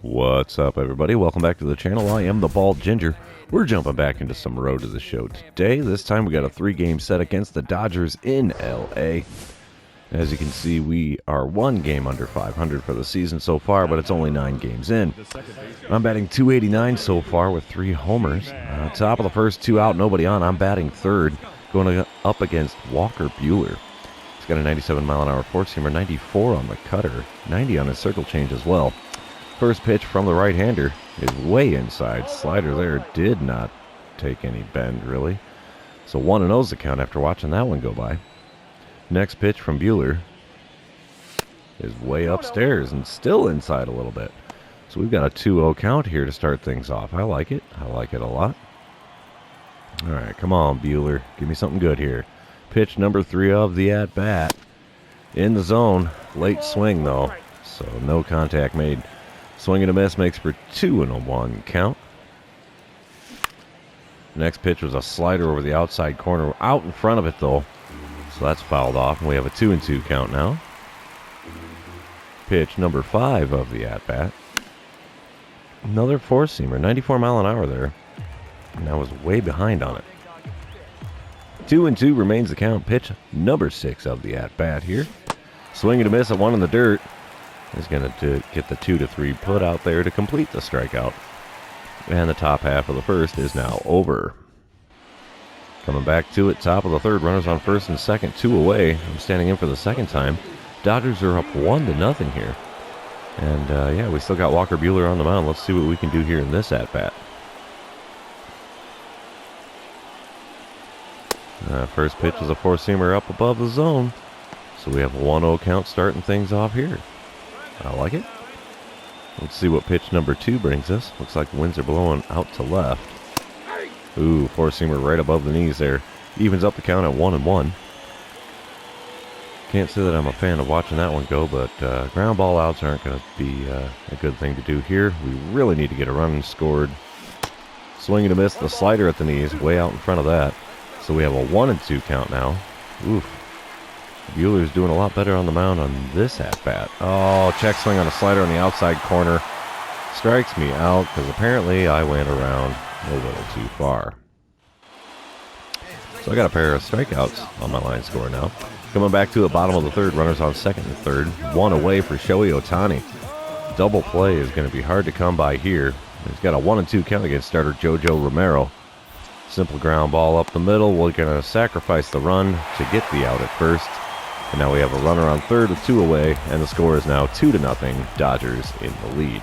What's up, everybody? Welcome back to the channel. I am the Bald Ginger. We're jumping back into some Road to the Show today. This time we got a 3-game set against the Dodgers in LA. As you can see, we are 1 game under 500 for the season so far, but it's only 9 games in. I'm batting .289 so far with 3 homers. Top of the first, 2 out, nobody on. I'm batting third, going up against Walker Buehler. He's got a 97-mile-an-hour four-seamer, 94 on the cutter, 90 on his circle change as well. First pitch from the right-hander is way inside. Slider there did not take any bend, really. So 1-0's the count after watching that one go by. Next pitch from Buehler is way upstairs and still inside a little bit. So we've got a 2-0 count here to start things off. I like it. I like it a lot. All right, come on, Buehler. Give me something good here. Pitch number 3 of the at-bat. In the zone. Late swing, though. So no contact made. Swing and a miss makes for 2-1 count. Next pitch was a slider over the outside corner. Out in front of it, though. So that's fouled off, and we have a 2-2 count now. Pitch number 5 of the at-bat. Another four-seamer, 94 mile an hour there. And I was way behind on it. 2-2 remains the count. Pitch number 6 of the at-bat here. Swing and a miss at 1 in the dirt. He's going to get the 2-3 put out there to complete the strikeout. And the top half of the first is now over. Coming back to it, top of the third, runners on first and second, 2 away. I'm standing in for the second time. Dodgers are up 1-0 here. And yeah, we still got Walker Buehler on the mound. Let's see what we can do here in this at-bat. First pitch is a four-seamer up above the zone. So we have a 1-0 count starting things off here. I like it. Let's see what pitch number 2 brings us. Looks like the winds are blowing out to left. Ooh, four-seamer right above the knees there. Evens up the count at 1-1. Can't say that I'm a fan of watching that one go, but ground ball outs aren't going to be a good thing to do here. We really need to get a run scored. Swing and a miss, the slider at the knees, way out in front of that. So we have a 1-2 count now. Oof. Buehler's doing a lot better on the mound on this at-bat. Oh, check swing on a slider on the outside corner. Strikes me out because apparently I went around a little too far. So I got a pair of strikeouts on my line score now. Coming back to the bottom of the third, runners on second and third. 1 away for Shohei Ohtani. Double play is going to be hard to come by here. He's got a 1-2 count against starter Jojo Romero. Simple ground ball up the middle. We're going to sacrifice the run to get the out at first. And now we have a runner on third with 2 away, and the score is now 2-0, Dodgers in the lead.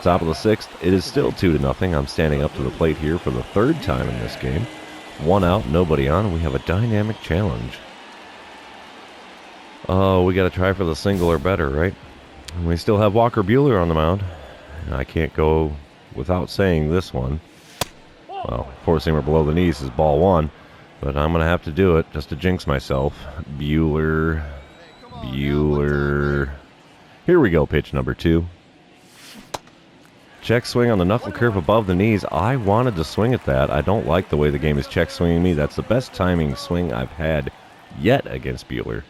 Top of the 6th, it is still 2-0. I'm standing up to the plate here for the 3rd time in this game. 1 out, nobody on. We have a dynamic challenge. Oh, we got to try for the single or better, right? And we still have Walker Buehler on the mound. And I can't go without saying this one. Well, four-seamer below the knees is ball 1. But I'm going to have to do it just to jinx myself. Buehler. Here we go, pitch number 2. Check swing on the knuckle curve above the knees. I wanted to swing at that. I don't like the way the game is check swinging me. That's the best timing swing I've had yet against Buehler.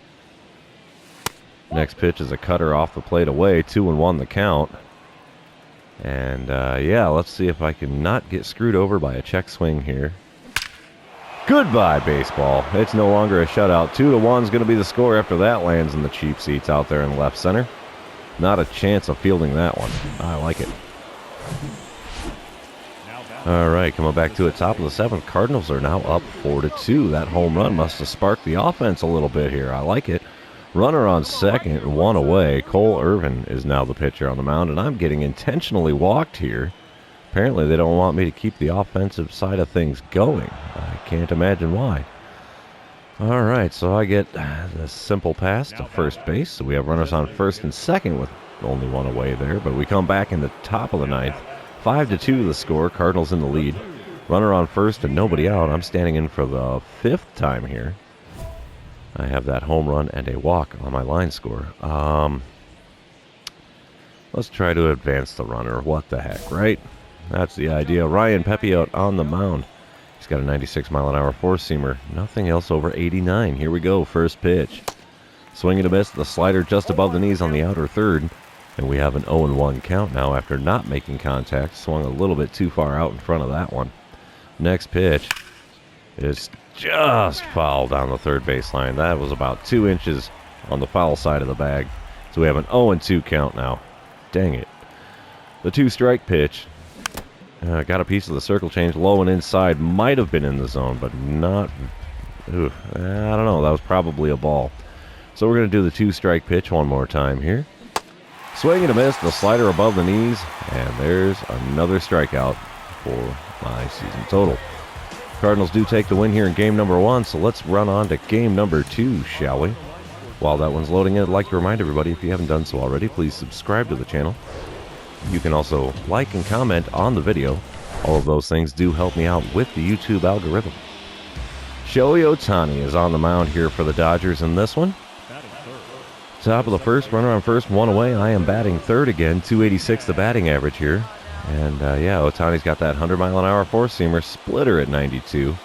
Next pitch is a cutter off the plate away. 2-1 the count. And yeah, let's see if I can not get screwed over by a check swing here. Goodbye, baseball. It's no longer a shutout. 2-1 is going to be the score after that lands in the cheap seats out there in left center. Not a chance of fielding that one. I like it. All right, coming back to it, top of the 7th. Cardinals are now up 4-2. That home run must have sparked the offense a little bit here. I like it. Runner on second, 1 away. Cole Irvin is now the pitcher on the mound, and I'm getting intentionally walked here. Apparently, they don't want me to keep the offensive side of things going. I can't imagine why. All right, so I get the simple pass to first base. So we have runners on first and second with only 1 away there. But we come back in the top of the 9th. 5-2 the score. Cardinals in the lead. Runner on first and nobody out. I'm standing in for the 5th time here. I have that home run and a walk on my line score. Let's try to advance the runner. What the heck, right? That's the idea. Ryan Pepe out on the mound. He's got a 96-mile-an-hour four-seamer. Nothing else over 89. Here we go. First pitch. Swing and a miss. The slider just above the knees on the outer third. And we have an 0-1 count now after not making contact. Swung a little bit too far out in front of that one. Next pitch is just foul down the third baseline. That was about 2 inches on the foul side of the bag. So we have an 0-2 count now. Dang it. The 2-strike pitch. Got a piece of the circle change low and inside. Might have been in the zone, but not. I don't know. That was probably a ball. So we're going to do the 2-strike pitch one more time here. Swing and a miss. The slider above the knees. And there's another strikeout for my season total. Cardinals do take the win here in game number 1. So let's run on to game number 2, shall we? While that one's loading in, I'd like to remind everybody, if you haven't done so already, please subscribe to the channel. You can also like and comment on the video. All of those things do help me out with the YouTube algorithm. Shohei Ohtani is on the mound here for the Dodgers in this one. Top of the first, runner on first, 1 away. I am batting third again, 286 the batting average here. And yeah, Ohtani's got that 100-mile-an-hour four-seamer, splitter at 92.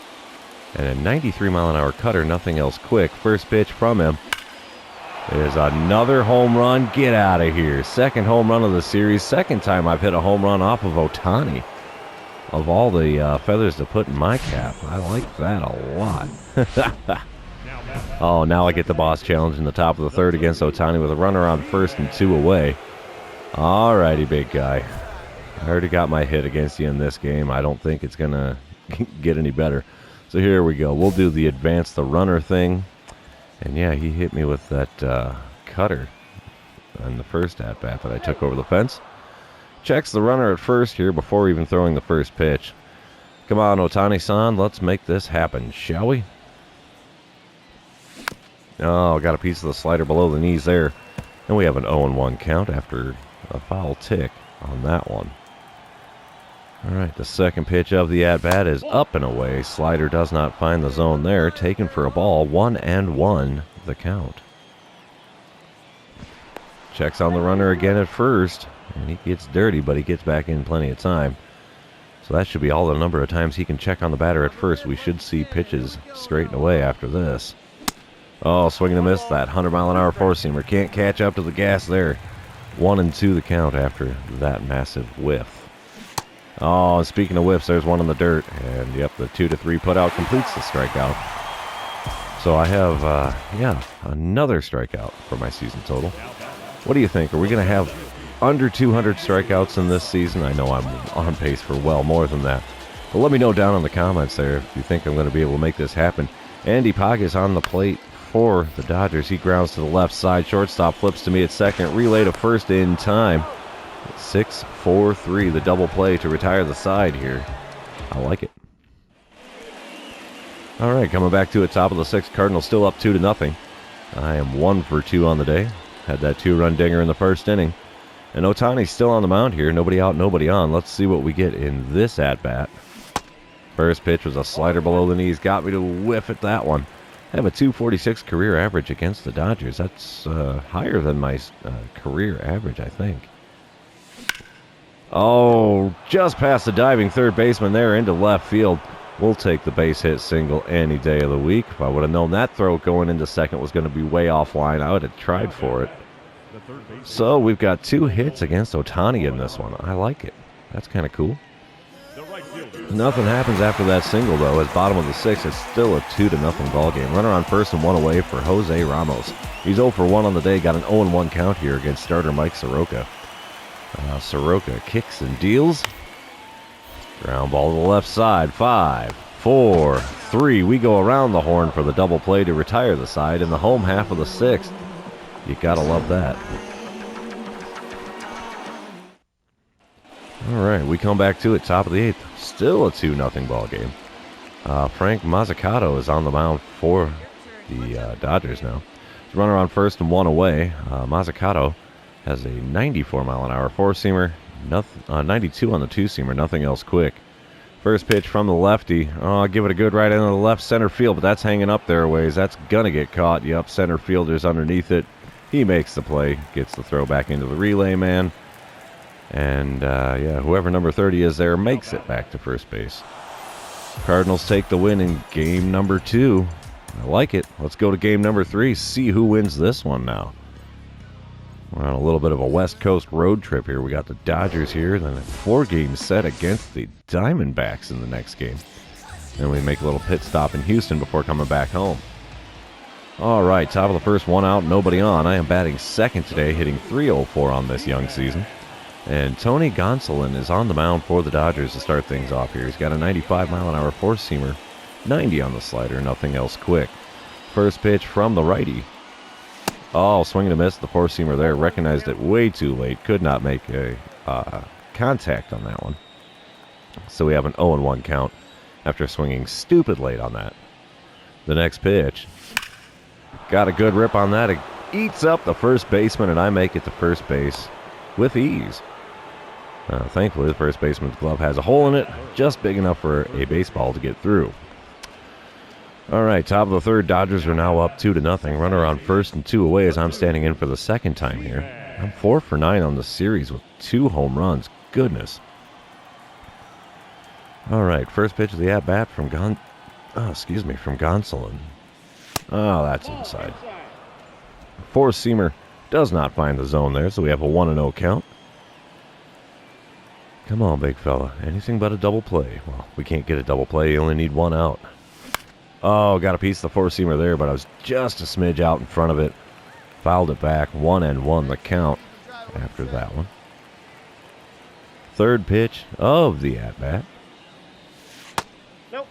And a 93-mile-an-hour cutter, nothing else quick. First pitch from him is another home run. Get out of here. Second home run of the series. Second time I've hit a home run off of Ohtani. Of all the feathers to put in my cap, I like that a lot. Oh, now I get the boss challenge in the top of the third against Ohtani with a runner on first and 2 away. Alrighty, big guy. I already got my hit against you in this game. I don't think it's going to get any better. So here we go. We'll do the advance the runner thing. And yeah, he hit me with that cutter on the first at-bat that I took over the fence. Checks the runner at first here before even throwing the first pitch. Come on, Ohtani-san, let's make this happen, shall we? Oh, got a piece of the slider below the knees there. And we have an 0-1 count after a foul tick on that one. All right, the second pitch of the at-bat is up and away. Slider does not find the zone there. Taken for a ball, 1-1 the count. Checks on the runner again at first, and he gets dirty, but he gets back in plenty of time. So that should be all the number of times he can check on the batter at first. We should see pitches straighten away after this. Oh, swing and a miss. That 100-mile-an-hour four-seamer can't catch up to the gas there. 1-2 the count after that massive whiff. Oh, and speaking of whiffs, there's one in the dirt. And, yep, the 2-3 putout completes the strikeout. So I have, yeah, another strikeout for my season total. What do you think? Are we going to have under 200 strikeouts in this season? I know I'm on pace for well more than that. But let me know down in the comments there if you think I'm going to be able to make this happen. Andy Pog is on the plate for the Dodgers. He grounds to the left side. Shortstop flips to me at second. Relay to first in time. 6-4-3, the double play to retire the side here. I like it. All right, coming back to it, top of the sixth. Cardinals still up 2-0. I am 1 for 2 on the day. Had that 2-run dinger in the first inning. And Ohtani's still on the mound here. Nobody out, nobody on. Let's see what we get in this at-bat. First pitch was a slider below the knees. Got me to whiff at that one. I have a 246 career average against the Dodgers. That's higher than my career average, I think. Oh, just past the diving third baseman there into left field. We'll take the base hit single any day of the week. If I would have known that throw going into second was going to be way offline, I would have tried for it. So we've got 2 hits against Ohtani in this one. I like it. That's kind of cool. Nothing happens after that single, though, as bottom of the 6th. It's still a 2-0 ball game. Runner on first and 1 away for Jose Ramos. He's 0 for 1 on the day. Got an 0-1 count here against starter Mike Soroka. Soroka kicks and deals. Ground ball to the left side. 5, 4, 3. We go around the horn for the double play to retire the side in the home half of the 6th. You gotta love that. All right, we come back to it, top of the 8th. Still a 2-0 ball game. Frank Mazzucato is on the mound for the Dodgers now. Runner on first and 1 away. Mazzucato has a 94-mile-an-hour four-seamer, 92 on the two-seamer, nothing else quick. First pitch from the lefty. Oh, I'll give it a good right into the left center field, but that's hanging up there a ways. That's going to get caught. Yep, center fielder's underneath it. He makes the play, gets the throw back into the relay man. And, yeah, whoever number 30 is there makes it back to first base. Cardinals take the win in game number 2. I like it. Let's go to game number 3, see who wins this one now. We're on a little bit of a West Coast road trip here. We got the Dodgers here, then a 4-game set against the Diamondbacks in the next game. Then we make a little pit stop in Houston before coming back home. All right, top of the first, one out, nobody on. I am batting second today, hitting .304 on this young season. And Tony Gonsolin is on the mound for the Dodgers to start things off here. He's got a 95-mile-an-hour four-seamer, 90 on the slider, nothing else quick. First pitch from the righty. Oh, swing and a miss. The four-seamer there recognized it way too late. Could not make a contact on that one. So we have an 0-1 count after swinging stupid late on that. The next pitch. Got a good rip on that. It eats up the first baseman, and I make it to first base with ease. Thankfully, the first baseman's glove has a hole in it, just big enough for a baseball to get through. All right, top of the third, Dodgers are now up 2-0. Runner on first and 2 away as I'm standing in for the second time here. I'm 4 for 9 on the series with 2 home runs. Goodness. All right, first pitch of the at-bat from Gonsolin. Oh, that's inside. Four-seamer does not find the zone there, so we have a 1-0 count. Come on, big fella. Anything but a double play. Well, we can't get a double play. You only need 1 out. Oh, got a piece of the four-seamer there, but I was just a smidge out in front of it. Fouled it back. 1-1 the count after that one. Third pitch of the at-bat.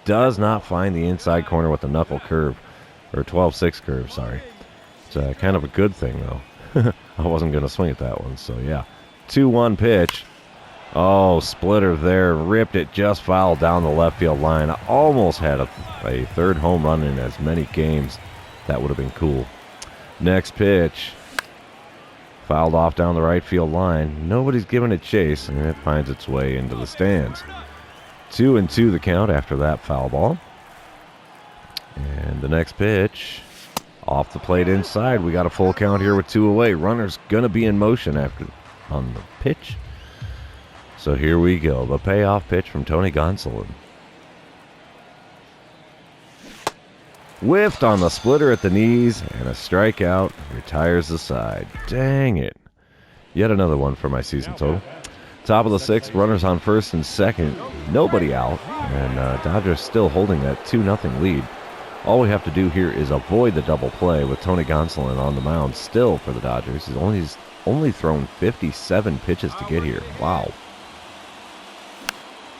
Does not find the inside corner with the knuckle curve. Or 12-6 curve, sorry. It's kind of a good thing, though. I wasn't going to swing at that one, so yeah. 2-1 pitch. Oh, splitter there. Ripped it just foul down the left field line. I almost had a third home run in as many games. That would have been cool. Next pitch. Fouled off down the right field line. Nobody's giving it chase, and it finds its way into the stands. 2-2 the count after that foul ball. And the next pitch. Off the plate inside. We got a full count here with 2 away. Runner's going to be in motion on the pitch. So here we go. The payoff pitch from Tony Gonsolin. Whiffed on the splitter at the knees, and a strikeout retires the side. Dang it. Yet another one for my season total. Top of the sixth, runners on first and second. Nobody out, and Dodgers still holding that 2-0 lead. All we have to do here is avoid the double play with Tony Gonsolin on the mound still for the Dodgers. He's only thrown 57 pitches to get here. Wow.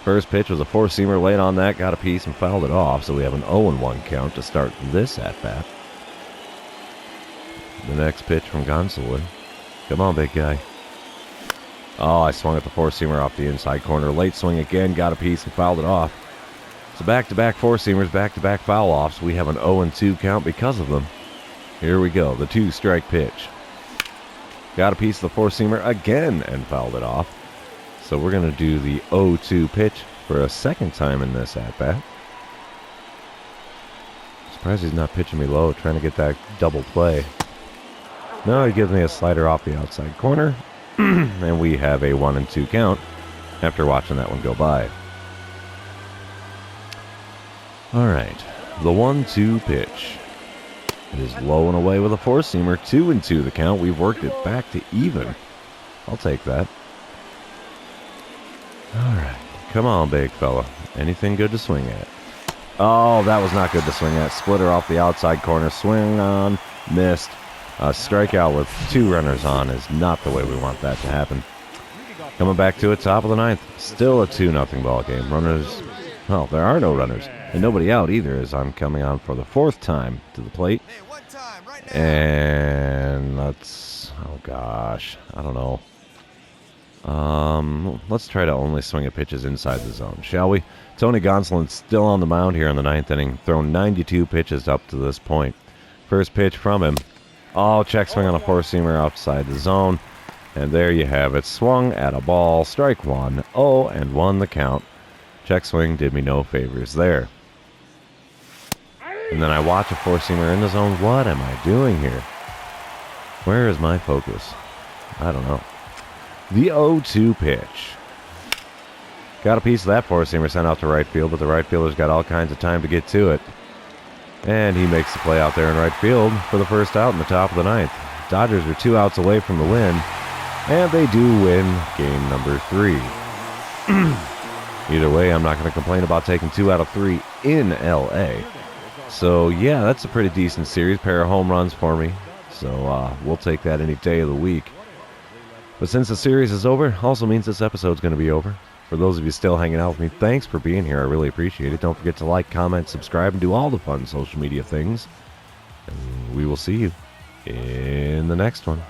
First pitch was a four-seamer late on that, got a piece and fouled it off, so we have an 0-1 count to start this at-bat. The next pitch from Gonsolin. Come on, big guy. Oh, I swung at the four-seamer off the inside corner. Late swing again, got a piece and fouled it off. So back-to-back four-seamers, back-to-back foul-offs. We have an 0-2 count because of them. Here we go, the 2-strike pitch. Got a piece of the four-seamer again and fouled it off. So we're going to do the 0-2 pitch for a second time in this at-bat. Surprised he's not pitching me low, trying to get that double play. No, he gives me a slider off the outside corner. And we have a 1-2 count after watching that one go by. All right, the 1-2 pitch. It is low and away with a four-seamer. 2-2 the count. We've worked it back to even. I'll take that. All right, come on, big fella. Anything good to swing at? Oh, that was not good to swing at. Splitter off the outside corner. Swing on, missed. A strikeout with 2 runners on is not the way we want that to happen. Coming back to it, top of the ninth. Still a 2-0 ball game. Runners, well, there are no runners. And nobody out either as I'm coming on for the 4th time to the plate. And let's, oh gosh, I don't know. Let's try to only swing at pitches inside the zone, shall we? Tony Gonsolin's still on the mound here in the 9th inning, thrown 92 pitches up to this point. First pitch from him. Oh, check swing on a four-seamer outside the zone. And there you have it. Swung at a ball. Strike one. 0-1 the count. Check swing did me no favors there. And then I watch a four-seamer in the zone. What am I doing here? Where is my focus? I don't know. The 0-2 pitch. Got a piece of that four-seamer sent out to right field, but the right fielder's got all kinds of time to get to it. And he makes the play out there in right field for the first out in the top of the 9th. Dodgers are 2 outs away from the win, and they do win game number 3. Either way, I'm not going to complain about taking 2 out of 3 in LA. So yeah, that's a pretty decent series. Pair of home runs for me. So we'll take that any day of the week. But since the series is over, also means this episode's going to be over. For those of you still hanging out with me, thanks for being here. I really appreciate it. Don't forget to like, comment, subscribe, and do all the fun social media things. And we will see you in the next one.